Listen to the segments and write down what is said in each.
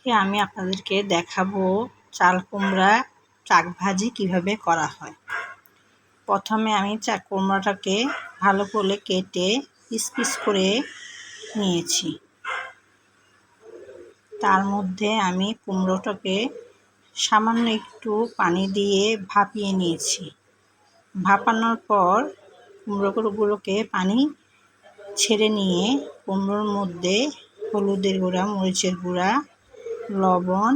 আজকে আমি আপনাদেরকে দেখাবো চাল কুমড়া শাক ভাজি কিভাবে করা হয়। প্রথমে আমি চাল কুমড়াটাকে ভালো করে কেটে পিস পিস করে নিয়েছি। তার মধ্যে আমি কুমড়োটাকে সামান্য একটু পানি দিয়ে ভাপিয়ে নিয়েছি। ভাপানোর পর কুমড়োগুলোকে পানি ছেড়ে নিয়ে কুমড়োর মধ্যে হলুদের গুঁড়া, মরিচের গুঁড়া, লবণ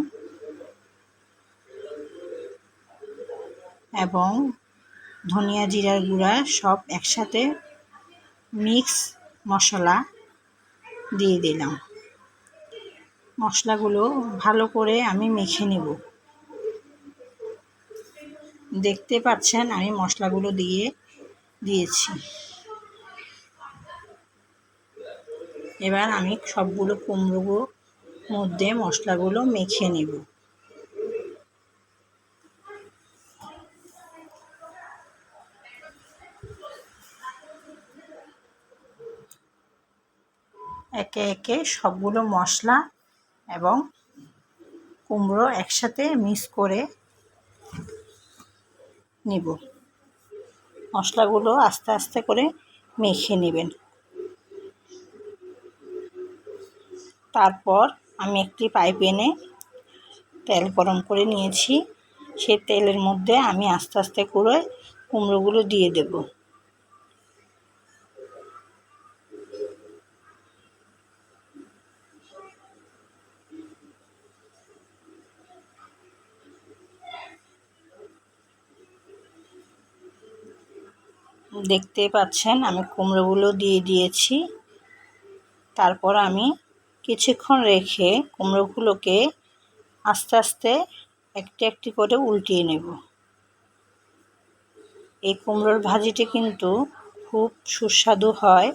এবং ধনিয়া জিরার গুঁড়া সব একসাথে মিক্স মশলা দিয়ে দিলাম। মশলাগুলো ভালো করে আমি মেখে নেব। দেখতে পাচ্ছেন আমি মশলাগুলো দিয়েছি। এবার আমি সবগুলো কুমড়োর মধ্যে মশলাগুলো মেখে নেব। একে একে সবগুলো মশলা এবং কুমড়ো একসাথে মিক্স করে নিব। মশলাগুলো আস্তে আস্তে করে মেখে নেবেন। তারপর আমি একটি ফ্রাই প্যানে তেল গরম করে নিয়েছি। সেই তেলের মধ্যে আমি আস্তে আস্তে করে কুমড়োগুলো দিয়ে দেব। দেখতে পাচ্ছেন আমি কুমড়োগুলো দিয়ে দিয়েছি। তারপর আমি কিছুক্ষণ রেখে কুমড়োগুলোকে আস্তে আস্তে একটি একটি করে উল্টিয়ে নেব। এই কুমড়োর ভাজিটি কিন্তু খুব সুস্বাদু হয়,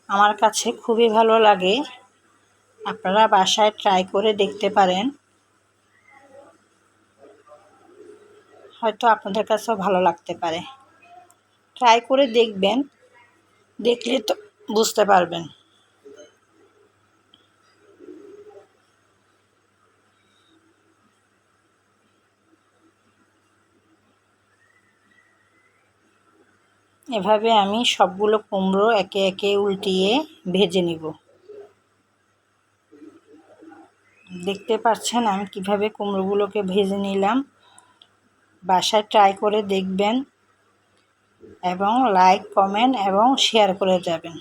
আমার কাছে খুবই ভালো লাগে। আপনারা বাসায় ট্রাই করে দেখতে পারেন, হয়তো আপনাদের কাছেও ভালো লাগতে পারে। ট্রাই করে দেখবেন, দেখলে তো বুঝতে পারবেন। এভাবে আমি সবগুলো কুমড়ো একে একে উল্টিয়ে ভেজে নিব। দেখতে পাচ্ছেন আমি কিভাবে কুমড়োগুলোকে ভেজে নিলাম। বাসায় ট্রাই করে দেখবেন এবং লাইক, কমেন্ট এবং শেয়ার করে যাবেন।